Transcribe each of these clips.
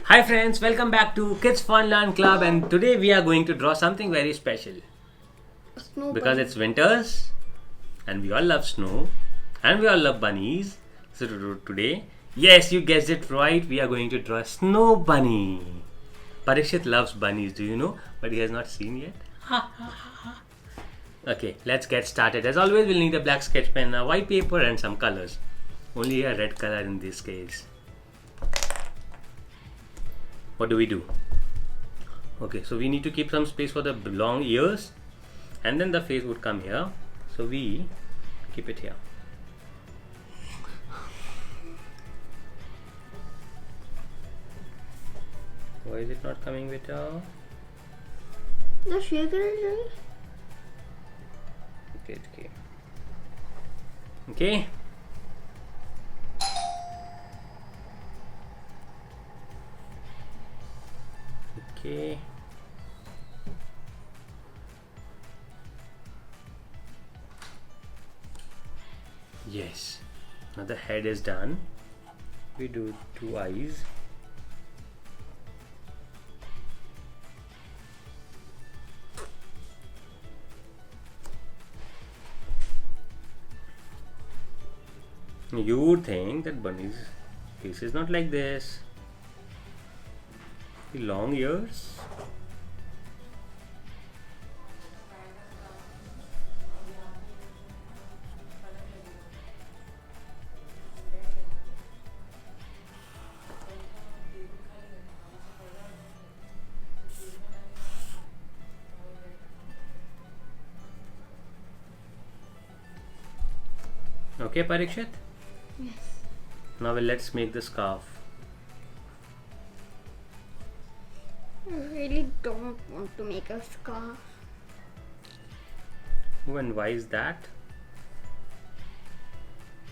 Hi friends, welcome back to Kids Fun Learn Club, and today we are going to draw something very special. Snow Because bunny. it's winters and we all love snow and we all love bunnies. So today, yes, you guessed it right, we are going to draw a snow bunny. Parikshit loves bunnies, do you know? But he has not seen yet. Okay, let's get started. As always, we'll need a black sketch pen, a white paper and some colors. Only a red color in this case. What do we do? Okay, so we need to keep some space for the long ears, and then the face would come here. So we keep it here. Why is it not coming better? The shaker is Okay, it came. Okay. Okay. Yes. Now the head is done. We do two eyes. You would think that bunny's face is not like this. The long ears. Okay, Parikshit? Yes. Now let's make the scarf. I really don't want to make a scarf. And why is that?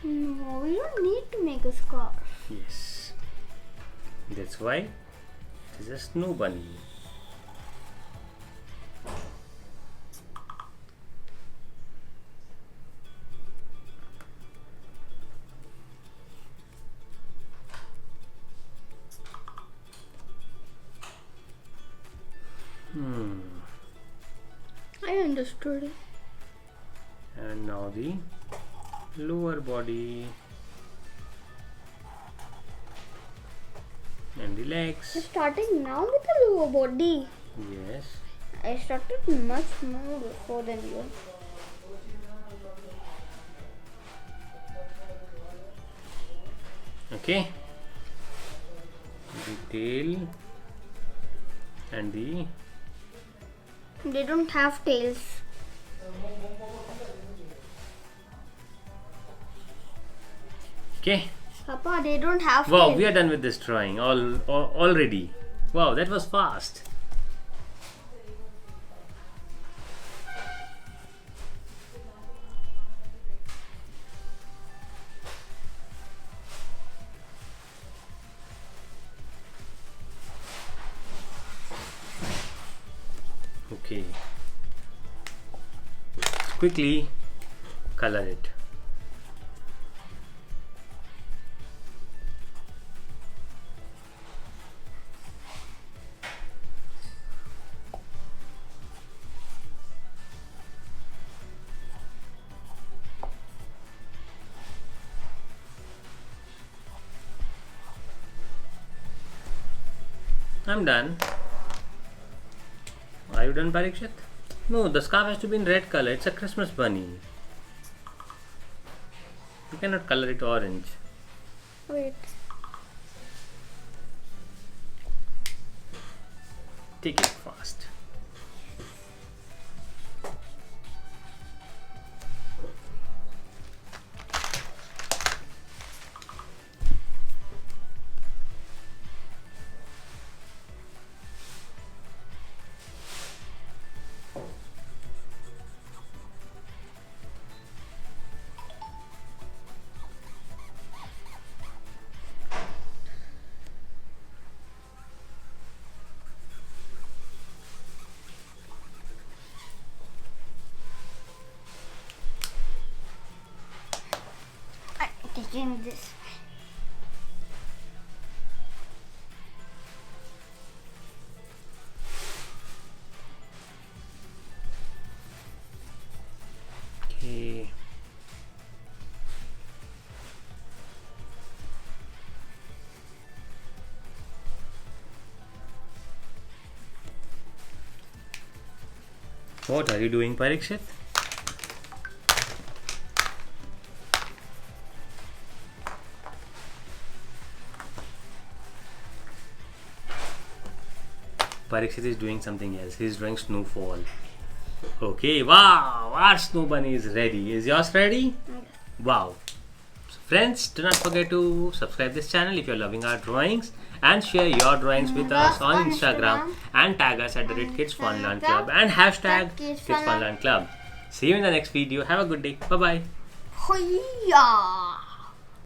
No, we don't need to make a scarf. Yes. That's why it is a snow bunny. I understood it. And now the lower body and the legs. You're starting now with the lower body. Yes. I started much more before than you. Okay. The tail and the They don't have tails. okay. Papa, they don't have Wow, tails. we are done with this drawing already. Wow, that was fast. Okay. Quickly color it. I'm done. Are you done, Parikshit? No, the scarf has to be in red color. It's a Christmas bunny. You cannot color it orange. Wait. Take it fast. I'm taking this. Okay. What are you doing, Parikshit? Parikshit is doing something else. He's drawing snowfall. Okay, wow! Our snow bunny is ready. Is yours ready? Wow! So friends, do not forget to subscribe this channel if you're loving our drawings, and share your drawings with us on Instagram and tag us at the @KidsFunLearnClub and hashtag KidsFunLearnClub. See you in the next video. Have a good day. Bye bye. Hiya!